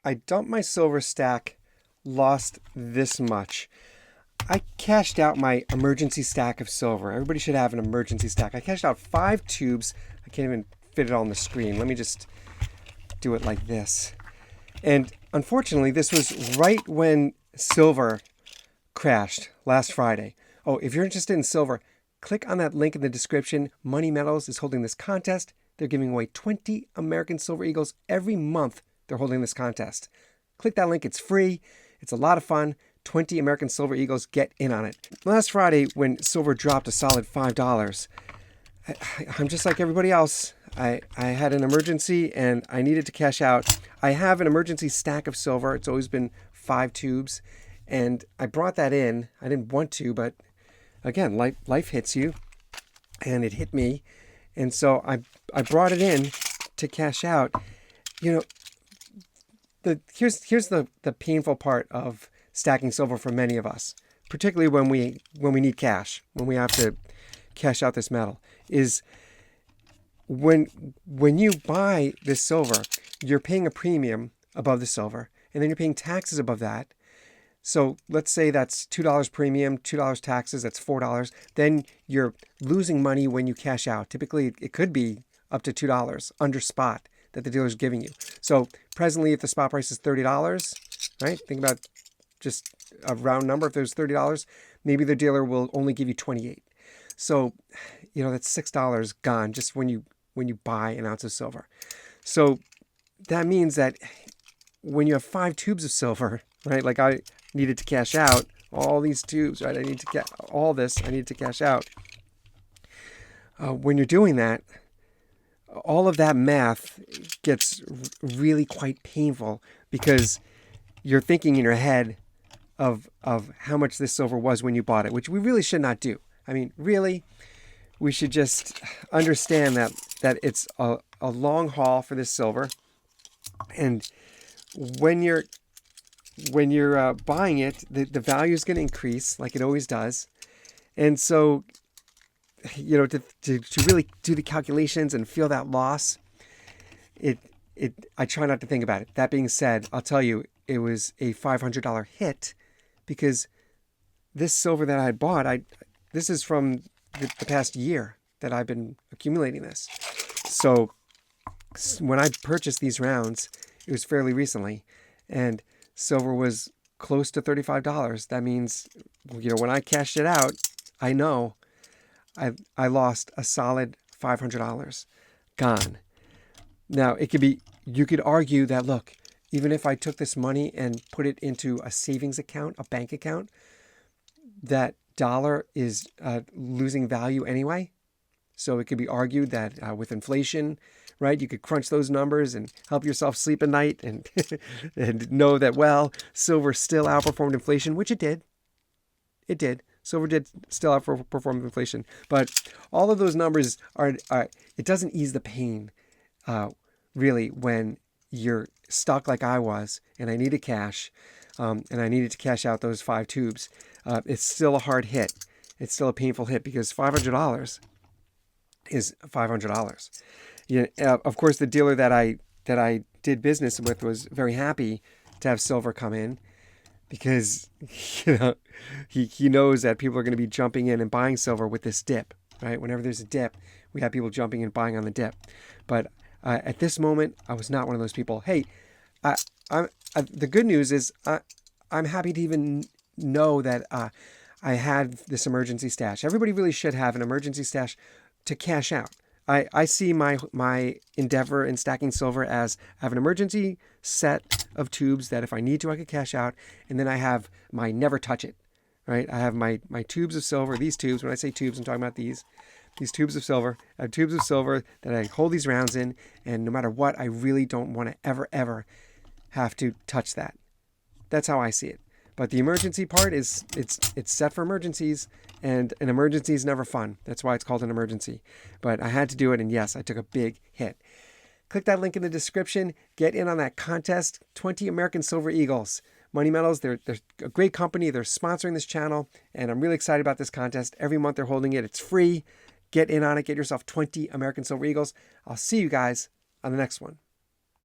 I dumped my silver stack, lost this much. I cashed out my emergency stack of silver. Everybody should have an emergency stack. I cashed out 5 tubes. I can't even fit it on the screen. Let me just do it like this. And unfortunately, this was right when silver crashed last Friday. Oh, if you're interested in silver, click on that link in the description. Money Metals is holding this contest. They're giving away 20 American Silver Eagles every month. They're holding this contest. Click that link. It's free. It's a lot of fun. 20 American Silver Eagles. Get in on it. Last Friday, when silver dropped a solid $5, I'm just like everybody else. I had an emergency and I needed to cash out. I have an emergency stack of silver. It's always been 5 tubes. And I brought that in. I didn't want to, but again, life hits you. And it hit me. And so I brought it in to cash out. You know, here's the painful part of stacking silver for many of us, particularly when we need cash, when we have to cash out this metal, is when you buy this silver, you're paying a premium above the silver, and then you're paying taxes above that. So let's say that's $2 premium, $2 taxes, that's $4. Then you're losing money when you cash out. Typically, it could be up to $2 under spot that the dealer's giving you. So presently, if the spot price is $30, right? Think about just a round number. If there's $30, maybe the dealer will only give you 28. So, you know, that's $6 gone just when you buy an ounce of silver. So that means that when you have 5 tubes of silver, right? Like I needed to cash out all these tubes, right? I need to get all this. I need to cash out. When you're doing that, all of that math gets really quite painful because you're thinking in your head of how much this silver was when you bought it, which we really should not do. I mean, really, we should just understand that it's a long haul for this silver, and when you're buying it, the value is going to increase like it always does, and so you know to really do the calculations and feel that loss, I try not to think about it. That being said, I'll tell you, it was a $500 hit because this silver that I had bought, this is from the past year that I've been accumulating this. So when I purchased these rounds, it was fairly recently, and silver was close to $35. That means, you know, when I cashed it out, I know I lost a solid $500 gone. Now, you could argue that, look, even if I took this money and put it into a savings account, a bank account, that dollar is losing value anyway. So it could be argued that with inflation, right, you could crunch those numbers and help yourself sleep at night and and know that, well, silver still outperformed inflation, which it did. It did. Silver did still outperform inflation. But all of those numbers it doesn't ease the pain, really, when you're stuck like I was and I needed cash, and I needed to cash out those 5 tubes. It's still a hard hit. It's still a painful hit because $500 is $500. Of course, the dealer that I did business with was very happy to have silver come in because he knows that people are going to be jumping in and buying silver with this dip, right? Whenever there's a dip, we have people jumping in buying on the dip. But at this moment, I was not one of those people. Hey, the good news is I'm happy to even know that I had this emergency stash. Everybody really should have an emergency stash to cash out. I see my endeavor in stacking silver as I have an emergency set of tubes that if I need to, I could cash out. And then I have my never touch it, right? I have my tubes of silver, these tubes. When I say tubes, I'm talking about these tubes of silver. I have tubes of silver that I hold these rounds in. And no matter what, I really don't want to ever have to touch that. That's how I see it. But the emergency part is it's set for emergencies, and an emergency is never fun. That's why it's called an emergency. But I had to do it, and yes, I took a big hit. Click that link in the description. Get in on that contest. 20 American Silver Eagles. Money Metals, they're a great company. They're sponsoring this channel, and I'm really excited about this contest. Every month they're holding it. It's free. Get in on it. Get yourself 20 American Silver Eagles. I'll see you guys on the next one.